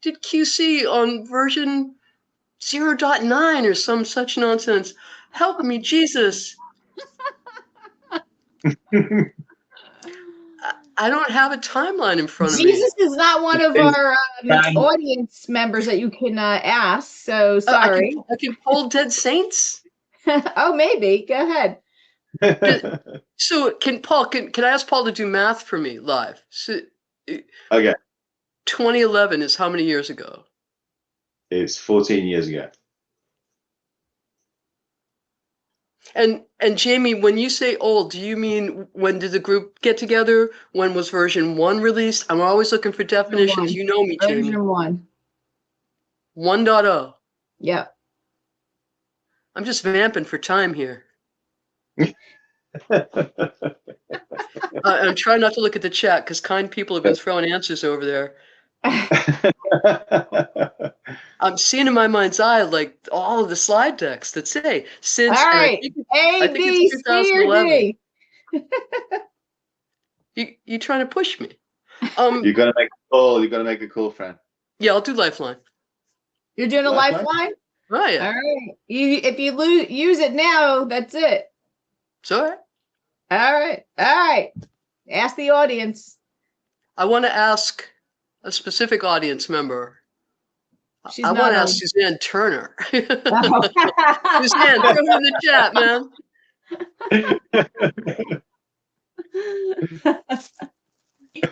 did QC on version 0.9 or some such nonsense. Help me, Jesus. I don't have a timeline in front of me. Jesus is not one of our audience members that you can ask, so sorry. I can pull Dead Saints? Oh, maybe. Go ahead. So can I ask Paul to do math for me live? So, Okay. 2011 is how many years ago? It's 14 years ago. And Jamie, when you say old, do you mean when did the group get together? When was version 1 released? I'm always looking for definitions. one. You know me, Jamie. Version 1. 1.0. Yep. I'm just vamping for time here. I'm trying not to look at the chat because kind people have been throwing answers over there. I'm seeing in my mind's eye like all of the slide decks that say since. All right. I A, think B, it's C, or 2011. D. You trying to push me? You gotta make a call. You gotta make a call, Fran. Yeah, I'll do lifeline. You're doing a Lifeline? lifeline? Oh yeah. All right. If you use it now, that's it. It's all right. All right. All right. Ask the audience. I want to ask a specific audience member. She's I not want to old. ask Suzanne Turner. Oh. Suzanne, throw it in the chat, man.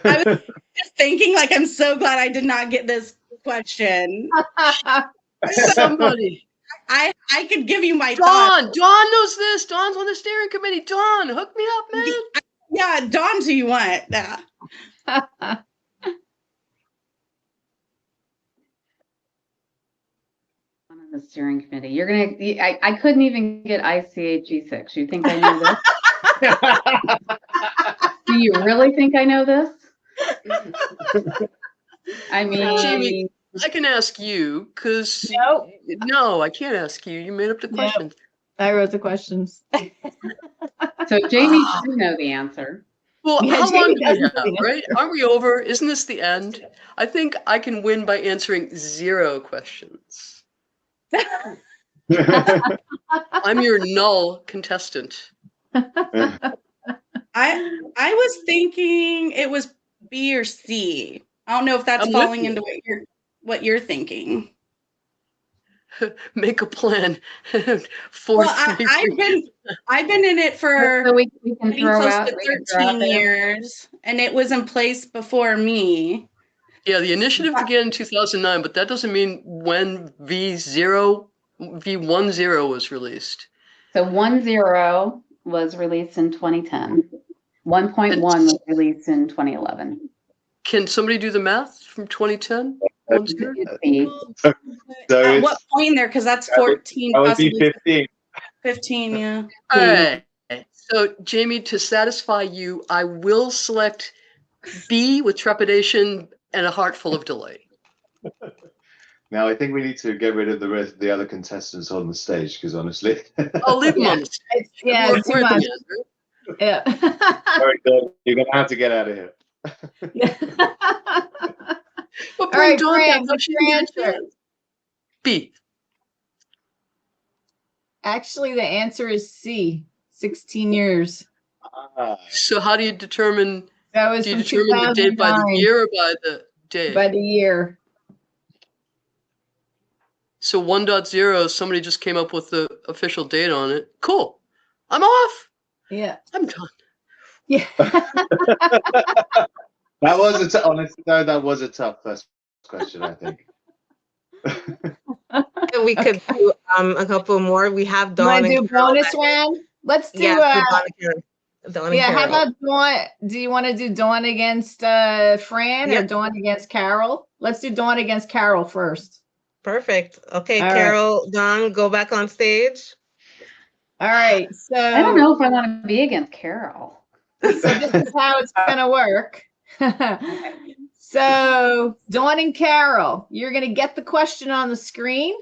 I was just thinking, like, I'm so glad I did not get this question. Somebody. I could give you my thoughts. Dawn knows this. Dawn's on the steering committee. Dawn, hook me up, man. Yeah, Dawn, do you want? Yeah. On the steering committee. You're gonna. I couldn't even get ICHG6. You think I know this? Do you really think I know this? I mean, Jamie, I can ask you because Nope. no, I can't ask you. You made up the Nope. question. I wrote the questions. so Jamie should know the answer. Well, Yeah, how Jamie long do we doesn't have, know the right? Aren't we over? Isn't this the end? I think I can win by answering 0 questions. I'm your null contestant. I was thinking it was B or C. I don't know if that's I'm with falling you. into what you're thinking. Make a plan. Well, 4, I've 3, 2. been in it for So we can getting throw close out. to we can throw out 13 there. years, and it was in place before me. Yeah, the initiative began in 2009, but that doesn't mean when V10 was released. So 1.0 was released in 2010. 1.1 was released in 2011. Can somebody do the math from 2010? It'd be- So At what it's point there? Because that's that would- 14, that would be possibly 15. 15, yeah. All right. So, Jamie, to satisfy you, I will select B with trepidation and a heart full of delight. Now I think we need to get rid of the other contestants on the stage because honestly, I'll leave them Yeah. on the stage. It's too We're at much. the end, right? Yeah. Sorry, Dawn, you're gonna have to get out of here. But All bring right, Dawn Fran, back. what's She your didn't get a answer? chance. B. Actually, the answer is C. 16 years. Ah, So how do you determine? That was Do you from determine the date by the 2009, year or by the day? by the year. So 1.0, somebody just came up with the official date on it. Cool. I'm off. Yeah. I'm done. Yeah. that was honestly though, that was a tough first question, I think. We could do a couple more. We have You Dawn want to and do Carol bonus back. round? Let's do, Yeah, do Dawn and Carol. Dawn and yeah, how Carol. about Dawn? Do you want to do Dawn against Fran or Yep. Dawn against Carol? Let's do Dawn against Carol first. Perfect. Okay, All right. Carol, Dawn, go back on stage. All right. So I don't know if I want to be against Carol. So this is how it's gonna work. So Dawn and Carol, you're gonna get the question on the screen.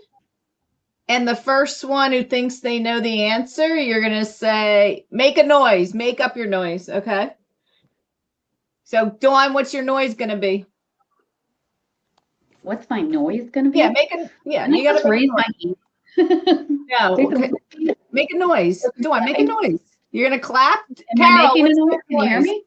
And the first one who thinks they know the answer, you're gonna say, make a noise, make up your noise, okay? So Dawn, what's your noise gonna be? What's my noise going to be? Yeah, Can you I gotta just raise my hand? no, okay. Make a noise. Dawn, make a noise. You're gonna clap. Am I Carol, making a what's noise? your Can you hear noise? me?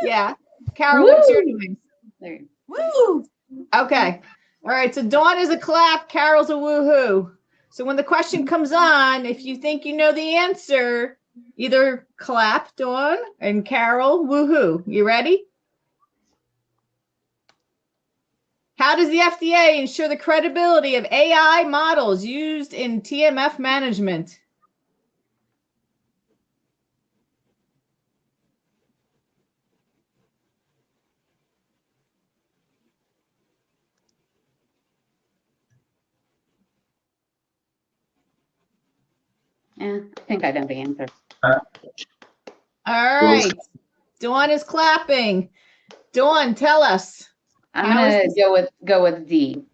Yeah. Carol, what's your noise? There you Woo! Okay. All right. So Dawn is a clap. Carol's a woohoo. So when the question comes on, if you think you know the answer, either clap, Dawn, and Carol, woohoo. You ready? How does the FDA ensure the credibility of AI models used in TMF management? I think I know the answer. All right. Dawn is clapping. Dawn, tell us. I'm How gonna is go with D.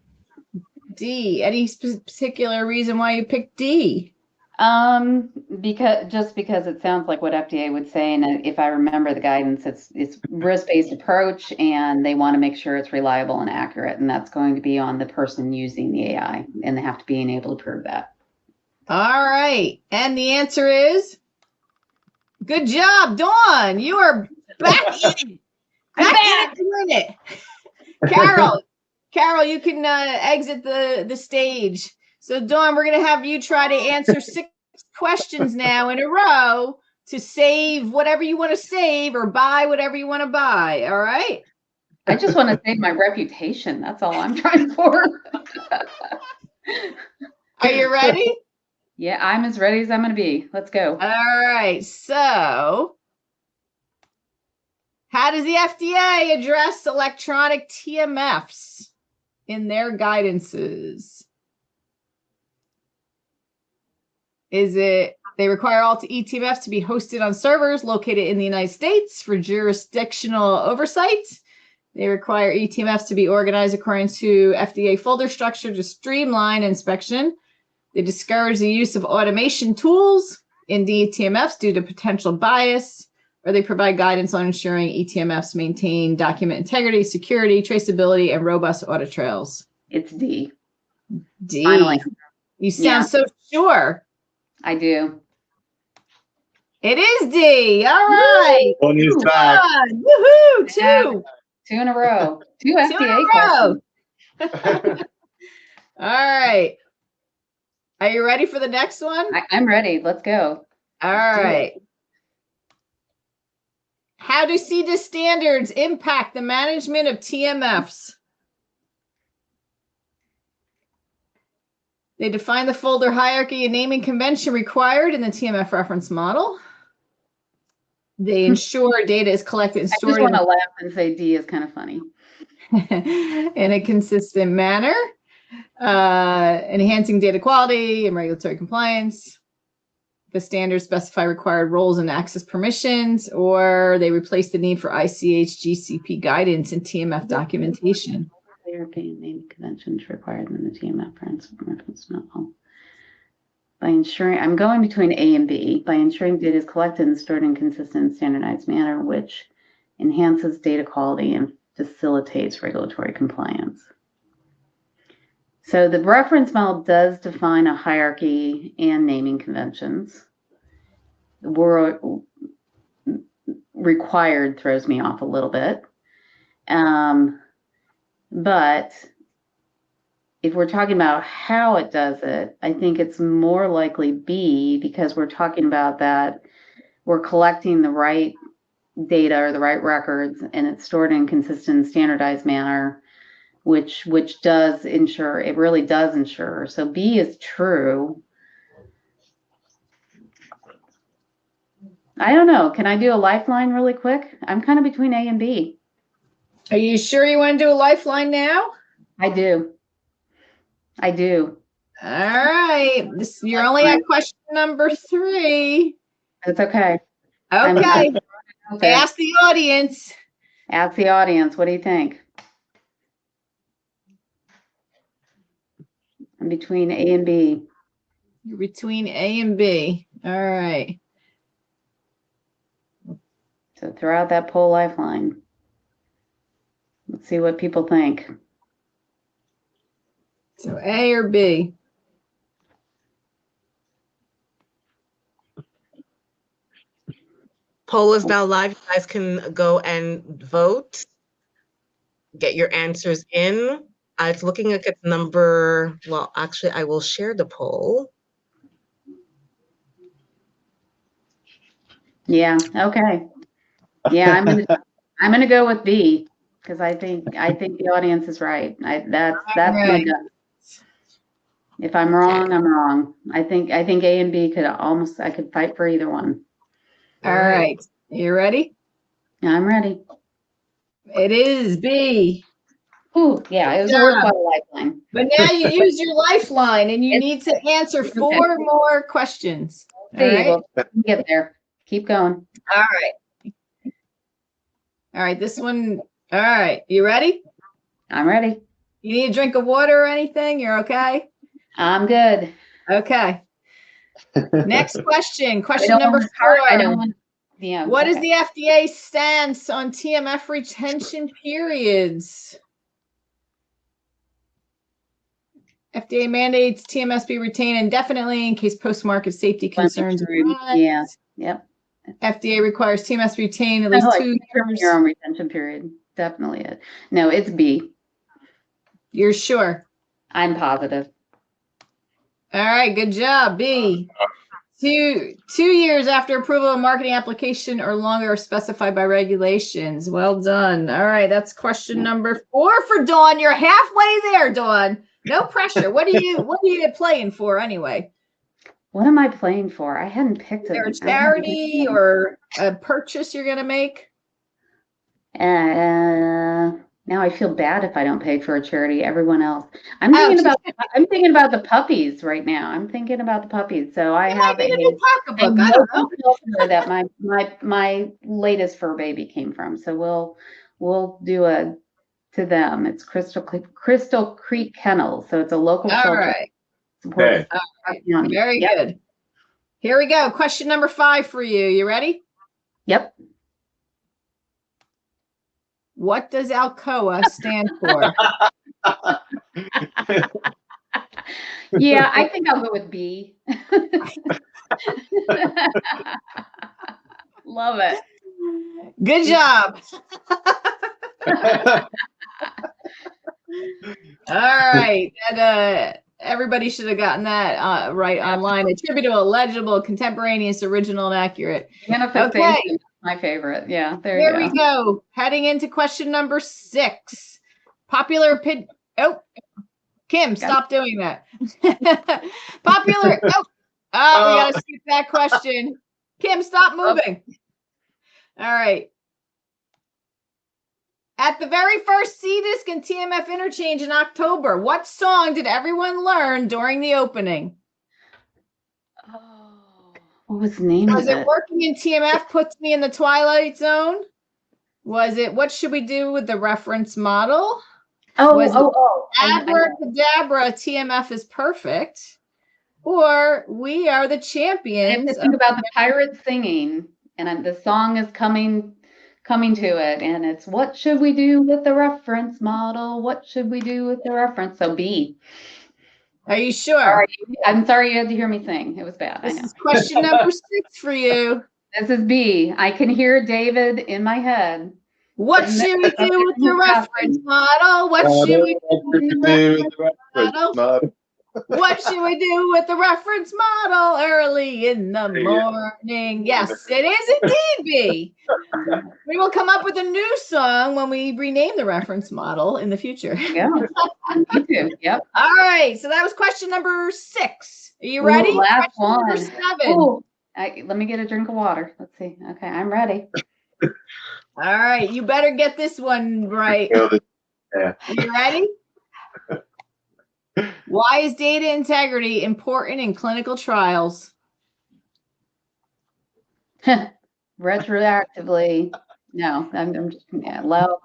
D. Any particular reason why you picked D? Because it sounds like what FDA would say, and if I remember the guidance, it's risk-based approach, and they want to make sure it's reliable and accurate, and that's going to be on the person using the AI, and they have to be able to prove that. All right. And the answer is good job, Dawn. You are back in. Back in doing it. Carol, you can exit the stage. So Dawn, we're going to have you try to answer 6 questions now in a row to save whatever you want to save or buy whatever you want to buy. All right. I just want to save my reputation. That's all I'm trying for. Are you ready? Yeah, I'm as ready as I'm going to be. Let's go. All right. So, how does the FDA address electronic TMFs in their guidances? Is it they require all eTMFs to be hosted on servers located in the United States for jurisdictional oversight? They require eTMFs to be organized according to FDA folder structure to streamline inspection. They discourage the use of automation tools in the eTMFs due to potential bias, or they provide guidance on ensuring eTMFs maintain document integrity, security, traceability, and robust audit trails. It's D. D. Finally. You sound so sure. I do. It is D. All right. On his back. Woohoo! 2. 2 in a row. 2 FDA in a questions. All right. Are you ready for the next one? I'm ready. Let's go. All right. How do CDIS standards impact the management of TMFs? They define the folder hierarchy and naming convention required in the TMF reference model. They ensure data is collected and stored. I just want to laugh and say D is kind of funny. in a consistent manner, enhancing data quality and regulatory compliance. The standards specify required roles and access permissions, or they replace the need for ICH GCP guidance in TMF documentation. European naming conventions required in the TMF reference model. By ensuring, I'm going between A and B, by ensuring data is collected and stored in consistent and standardized manner, which enhances data quality and facilitates regulatory compliance. So the reference model does define a hierarchy and naming conventions. The word required throws me off a little bit. But if we're talking about how it does it, I think it's more likely B, because we're talking about that we're collecting the right data or the right records, and it's stored in consistent, standardized manner, which does ensure, it really does ensure. So B is true. I don't know. Can I do a lifeline really quick? I'm kind of between A and B. Are you sure you want to do a lifeline now? I do. I do. All right. You're only at question number 3. That's okay. Okay. Ask the audience. Ask the audience. What do you think? I'm between A and B. You're between A and B. All right. So throw out that poll lifeline. Let's see what people think. So A or B? Poll is now live. You guys can go and vote. Get your answers in. I was looking at number, well, actually, I will share the poll. Yeah, okay. Yeah, I'm gonna go with B, because I think the audience is right. That's my gut. If I'm wrong, I'm wrong. I think A and B I could fight for either one. All right. You ready? I'm ready. It is B. Ooh, yeah, it was a worthwhile lifeline. But now you use your lifeline and you need to answer 4 more questions. All right. We'll get there. Keep going. All right. All right. This one. All right. You ready? I'm ready. You need a drink of water or anything? You're okay? I'm good. Okay. Next question. I Question don't number want to start. 4. I don't want. Yeah. What is okay. the FDA stance on TMF retention periods? FDA mandates TMS be retained indefinitely in case post-market safety concerns arise. Yeah. Yep. FDA requires TMS retain at least Oh, 2 years. Your own retention period. Definitely it. No, it's B. You're sure? I'm positive. All right, good job. B. 2 years after approval of marketing application or longer are specified by regulations. Well done. All right, that's question number 4 for Dawn. You're halfway there, Dawn. No pressure. What are you playing for anyway? What am I playing for? I hadn't picked Is there a it. charity or a purchase you're gonna make? Now I feel bad if I don't pay for a charity. Everyone else. I'm thinking about the puppies right now. I'm thinking about the puppies. So I have a new pocketbook. I don't know. shelter that my latest fur baby came from. So we'll do a to them. It's Crystal Creek Kennels. So it's a local All shelter. right. Okay. Very good. Here we go. Question number 5 for you. You ready? Yep. What does Alcoa stand for? Yeah, I think I'll go with B. Love it. Good job. All right. And, everybody should have gotten that right online. Attributable, legible, contemporaneous, original, and accurate. Manifestation. Okay. My favorite. Yeah, Here we go. Heading into question number 6. Popular opinion. Oh, Kim, stop doing that. Popular. We got to skip that question. Kim, stop moving. All right. At the very first C-Disc and TMF interchange in October, what song did everyone learn during the opening? Oh, what was the name of it? Was it Working in TMF Puts Me in the Twilight Zone? Was it What Should We Do with the Reference Model? Abracadabra, TMF is Perfect? Or We Are the Champions? I have to think about the pirates singing, and the song is coming to it, and it's What Should We Do with the Reference Model? What should we do with the reference? So B. Are you sure? I'm sorry you had to hear me sing. It was bad. This I know. is question number 6 for you. This is B. I can hear David in my head. What should we do with the reference model? What should we do with the reference model? What should we do with the reference model early in the morning? Yes, it is indeed B. We will come up with a new song when we rename the reference model in the future. Yeah. Me too. Yep. All right. So that was question number 6. Are you ready? Last question one. Number 7. Ooh. Let me get a drink of water. Let's see. Okay, I'm ready. All right. You better get this one right. Yeah. You ready? Why is data integrity important in clinical trials? Retroactively. No, I'm just allow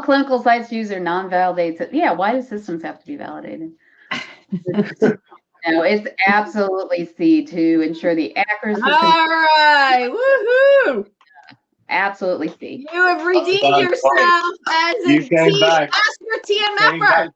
clinical sites use their non-validated. Yeah, why do systems have to be validated? No, it's absolutely C to ensure the accuracy. All right, woohoo! Absolutely C. You have redeemed yourself as a Oscar TMFer.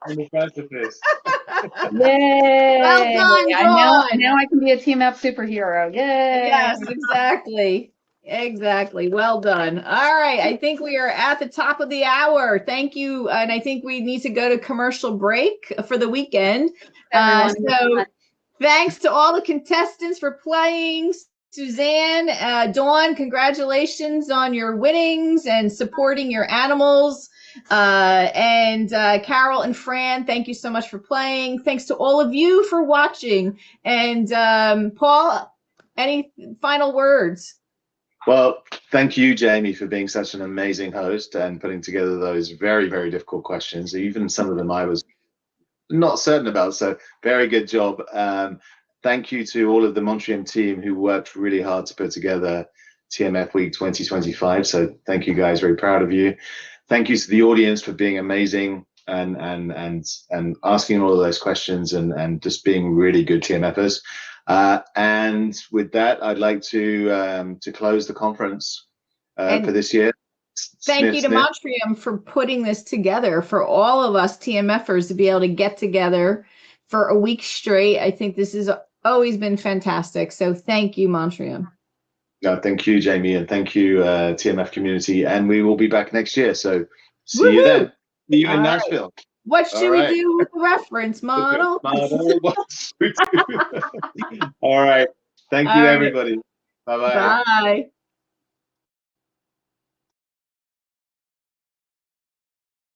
Yay! Well done, now I can be a TMF superhero. Yay! Yes, exactly. Exactly. Well done. All right. I think we are at the top of the hour. Thank you. And I think we need to go to commercial break for the weekend. So thanks to all the contestants for playing. Suzanne, Dawn, congratulations on your winnings and supporting your animals. And Carol and Fran, thank you so much for playing. Thanks to all of you for watching. And Paul, any final words? Well, thank you, Jamie, for being such an amazing host and putting together those very, very difficult questions. Even some of them I was not certain about. So very good job. thank you to all of the Montreal team who worked really hard to put together TMF Week 2025. So thank you guys, very proud of you. Thank you to the audience for being amazing and asking all of those questions and just being really good TMFers. And with that, I'd like to close the conference for this year. Thank you to Montreal for putting this together, for all of us TMFers to be able to get together for a week straight. I think this has always been fantastic. So thank you, Montreal. No, thank you, Jamie, and thank you, TMF community. And we will be back next year. So see you then. See you in Nashville. What should we do with the reference model? All right. Thank you, everybody. Bye-bye. Bye.